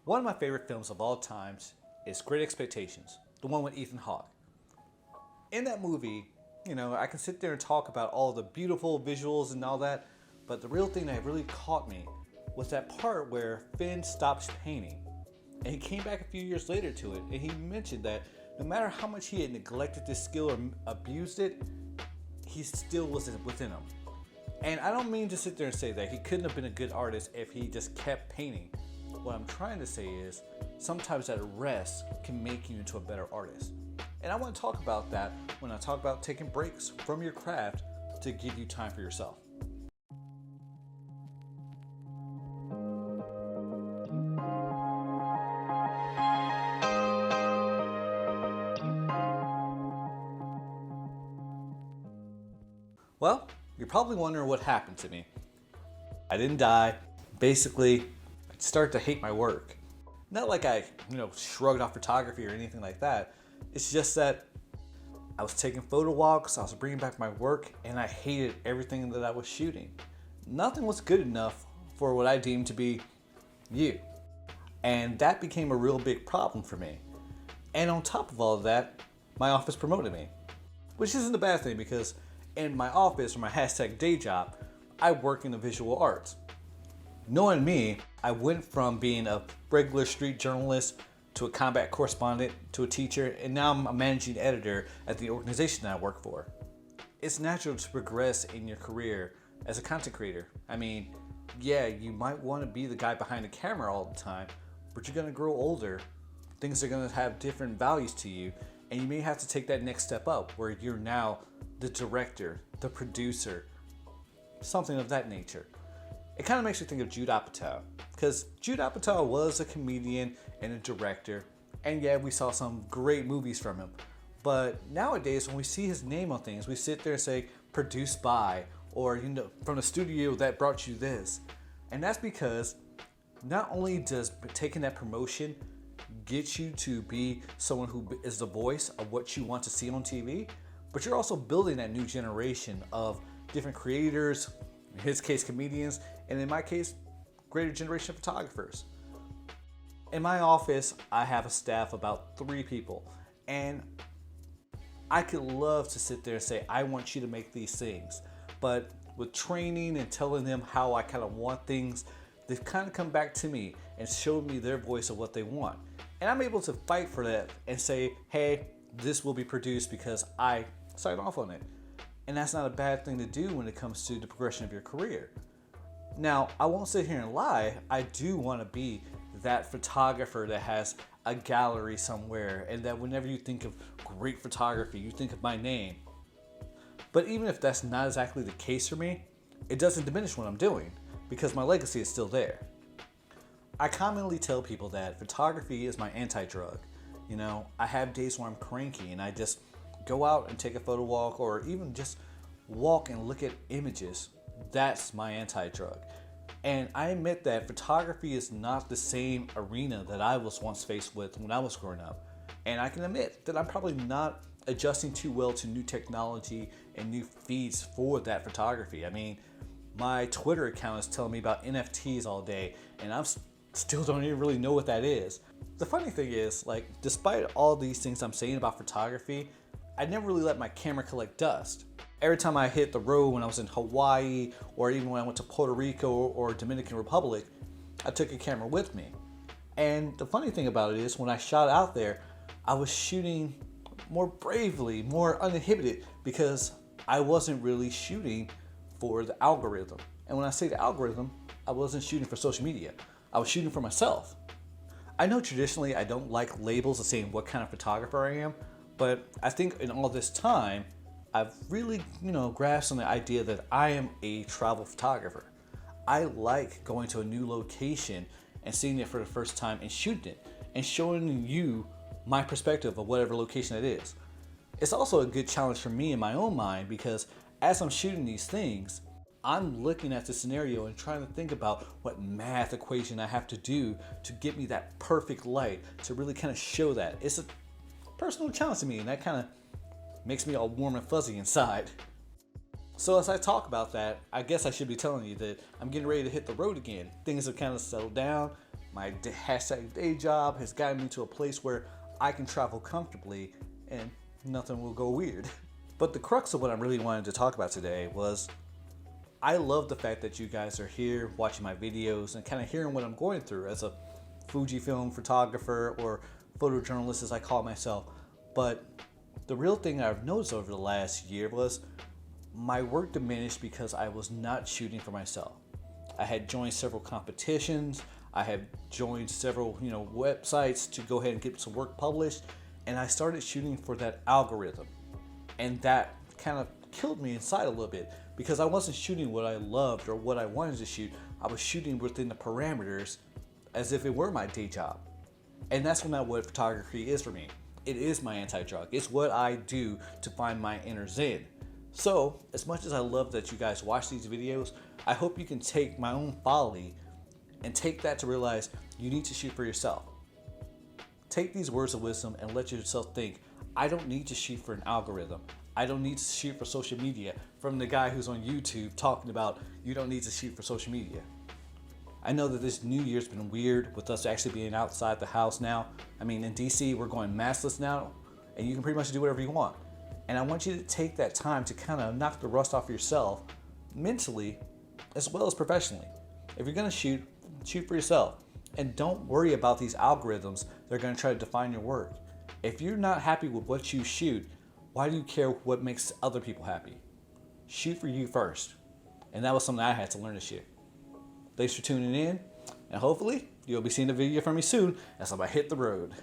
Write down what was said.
One of my favorite films of all times is Great Expectations, the one with Ethan Hawke. In that movie, I can sit there and talk about all the beautiful visuals and all that, but the real thing that really caught me was that part where Finn stops painting. And he came back a few years later to it, and he mentioned that no matter how much he had neglected this skill or abused it, he still was within him. And I don't mean to sit there and say that he couldn't have been a good artist if he just kept painting. What I'm trying to say is sometimes that rest can make you into a better artist. And I want to talk about that when I talk about taking breaks from your craft to give you time for yourself. Well, you're probably wondering what happened to me. I didn't die. Basically, I started to hate my work. Not like I, shrugged off photography or anything like that. It's just that I was taking photo walks, I was bringing back my work, and I hated everything that I was shooting. Nothing was good enough for what I deemed to be you. And that became a real big problem for me. And on top of all of that, my office promoted me. Which isn't a bad thing because in my office or my hashtag day job, I work in the visual arts. Knowing me, I went from being a regular street journalist to a combat correspondent to a teacher, and now I'm a managing editor at the organization that I work for. It's natural to progress in your career as a content creator. I mean, yeah, you might want to be the guy behind the camera all the time, but you're going to grow older. Things are going to have different values to you, and you may have to take that next step up where you're now the director, the producer, something of that nature. It kind of makes me think of Judd Apatow, because Judd Apatow was a comedian and a director, and yeah, we saw some great movies from him. But nowadays, when we see his name on things, we sit there and say, produced by, or from the studio that brought you this. And that's because not only does taking that promotion get you to be someone who is the voice of what you want to see on TV, but you're also building that new generation of different creators, in his case comedians, and in my case, greater generation of photographers. In my office, I have a staff of about 3 people, and I could love to sit there and say, I want you to make these things. But with training and telling them how I kind of want things, they've kind of come back to me and showed me their voice of what they want. And I'm able to fight for that and say, hey, this will be produced because I signed off on it. And that's not a bad thing to do when it comes to the progression of your career. Now, I won't sit here and lie. I do want to be that photographer that has a gallery somewhere and that whenever you think of great photography, you think of my name. But even if that's not exactly the case for me, it doesn't diminish what I'm doing because my legacy is still there. I commonly tell people that photography is my anti-drug. I have days where I'm cranky and I just go out and take a photo walk or even just walk and look at images. That's my anti-drug. And I admit that photography is not the same arena that I was once faced with when I was growing up. And I can admit that I'm probably not adjusting too well to new technology and new feeds for that photography. I mean, my Twitter account is telling me about NFTs all day, and I'm still don't even really know what that is. The funny thing is, despite all these things I'm saying about photography, I never really let my camera collect dust. Every time I hit the road when I was in Hawaii or even when I went to Puerto Rico or Dominican Republic, I took a camera with me. And the funny thing about it is when I shot out there, I was shooting more bravely, more uninhibited because I wasn't really shooting for the algorithm. And when I say the algorithm, I wasn't shooting for social media. I was shooting for myself. I know traditionally I don't like labels of saying what kind of photographer I am, but I think in all this time, I've really, grasped on the idea that I am a travel photographer. I like going to a new location and seeing it for the first time and shooting it and showing you my perspective of whatever location it is. It's also a good challenge for me in my own mind because as I'm shooting these things, I'm looking at the scenario and trying to think about what math equation I have to do to get me that perfect light to really kind of show that. It's a personal challenge to me, and that kind of makes me all warm and fuzzy inside. So as I talk about that, I guess I should be telling you that I'm getting ready to hit the road again. Things have kind of settled down. My hashtag day job has gotten me to a place where I can travel comfortably and nothing will go weird. But the crux of what I really wanted to talk about today was I love the fact that you guys are here watching my videos and kind of hearing what I'm going through as a Fujifilm photographer or photojournalist as I call myself. But the real thing I've noticed over the last year was my work diminished because I was not shooting for myself. I had joined several competitions. I had joined several, websites to go ahead and get some work published, and I started shooting for that algorithm. And that kind of killed me inside a little bit because I wasn't shooting what I loved or what I wanted to shoot. I was shooting within the parameters as if it were my day job. And that's not what photography is for me. It is my anti-drug. It's what I do to find my inner zen. So, as much as I love that you guys watch these videos, I hope you can take my own folly and take that to realize you need to shoot for yourself. Take these words of wisdom and let yourself think, I don't need to shoot for an algorithm. I don't need to shoot for social media, from the guy who's on YouTube talking about you don't need to shoot for social media. I know that this new year's been weird with us actually being outside the house now. I mean, in DC, we're going maskless now, and you can pretty much do whatever you want. And I want you to take that time to kind of knock the rust off yourself mentally as well as professionally. If you're going to shoot for yourself. And don't worry about these algorithms that are going to try to define your work. If you're not happy with what you shoot, why do you care what makes other people happy? Shoot for you first. And that was something I had to learn this year. Thanks for tuning in, and hopefully you'll be seeing a video from me soon as I hit the road.